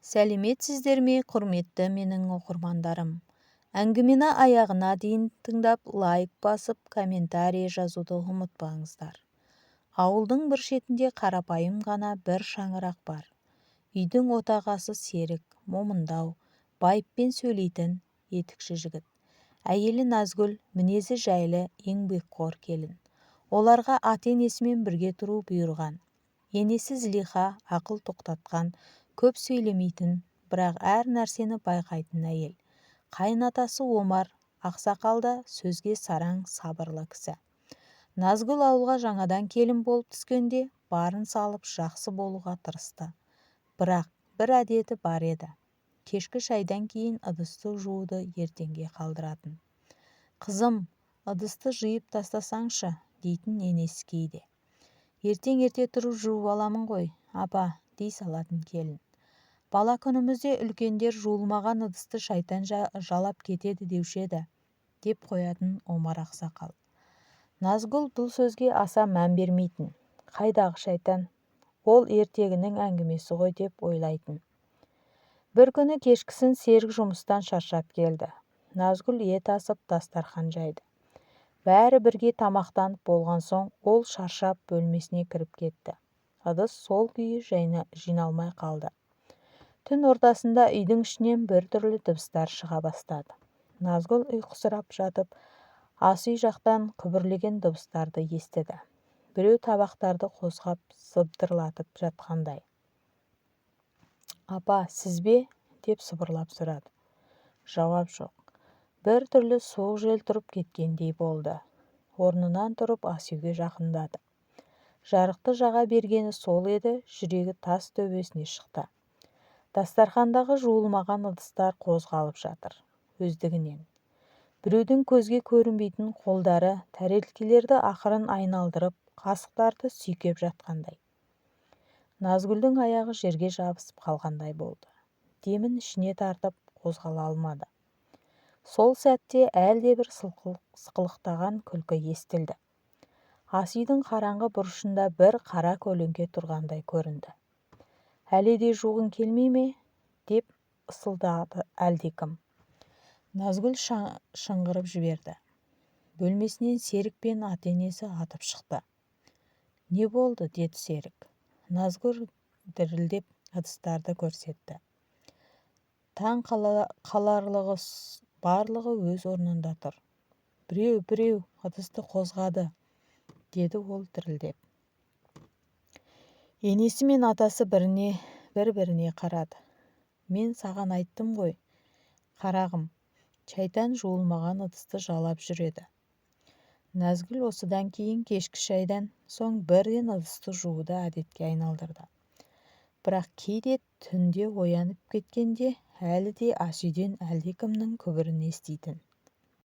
Сәлеметсіздер ме, құрметті менің оқырмандарым? Әңгімені аяғына дейін тыңдап, лайк басып, комментарий жазуды ұмытпаңыздар. Ауылдың бір шетінде қарапайым ғана бір шаңырақ бар. Үйдің отағасы Серік, момындау, байыппен сөйлейтін етікші жігіт. Әйелі Назгүл, мінезі жайлы, еңбекқор келін. Оларға ата-енесімен бірге тұру бұйырған. Енесі Злиха ақыл тоқтатқан, көп сөйлемейтін, бірақ әр нәрсені байқайтын әйел. Қайынатасы Омар, ақсақалда сөзге сараң, сабырлы кісі. Назгүл ауылға жаңадан келін болып түскенде барын салып жақсы болуға тырысты. Бірақ бір әдеті бар еді. Кешкі шайдан кейін ыдысты жууды ертеңге қалдыратын. «Қызым, ыдысты жиып тастасаңшы», дейтін енесі кейде. «Ертең ерте тұрып жуып аламын ғой, апа», дей салатын келін. «Бала күнімізде үлкендер жуылмаған ыдысты шайтан жалап кетеді деуші еді», деп қоятын Омар ақсақал. Назгүл бұл сөзге аса мән бермейтін. Қайдағы шайтан? Ол ертегінің әңгімесі ғой деп ойлайтын. Бір күні кешкісін Серік жұмыстан шаршап келді. Назгүл ет асып дастархан жайды. Бәрі бірге тамақтанып болған соң ол шаршап бөлмесіне кіріп кетті. Ыдыс сол күйі жиналмай қалды. Түн ортасында үйдің ішінен біртүрлі дыбыстар шыға бастады. Назгүл ұйқысырап жатып, ас үй жақтан күбірлеген дыбыстарды естіді. Біреу табақтарды қозғап сыбдырлатып жатқандай. «Апа, сіз бе?» деп сыбырлап сұрады. Жауап жоқ. Бір түрлі суық жел тұрып кеткендей болды. Орнынан тұрып ас үйге жақындады. Жарықты жаға бергені сол еді, жүрегі тас төбесіне шықты. Дастархандағы жуылмаған ыдыстар қозғалып жатыр, өздігінен. Біреудің көзге көрінбейтін қолдары тәрелкелерді ақырын айналдырып, қасықтарды сүйкеп жатқандай. Назгүлдің аяғы жерге жабысып қалғандай болды. Демін ішіне тартып, қозғала алмады. Сол сәтте әлдебір сықылықтаған күлкі естілді. Ас үйдің қараңғы бұрышында бір қара көлеңке тұрғандай көрінді. «Әлі де жуғың келмей ме?» деп ысылдады әлдекім. Назгүл шыңғырып жіберді. Бөлмесінен Серік пен ата-енесі атып шықты. «Не болды?» деді Серік. Назгүл дірілдеп ыдыстарды көрсетті. Таң қаларлығы барлығы өз орнында тұр. Біреу ыдысты қозғады», деді ол дірілдеп. Енесі мен атасы бір-біріне қарады. «Мен саған айттым ғой, қарағым, шайтан жуылмаған ыдысты жалап жүреді». Назгүл осыдан кейін кешкі шайдан соң бірден ыдысты жууды әдетке айналдырды. Бірақ кейде түнде оянып кеткенде әлі де ас үйден әлдекімнің күбірін еститін.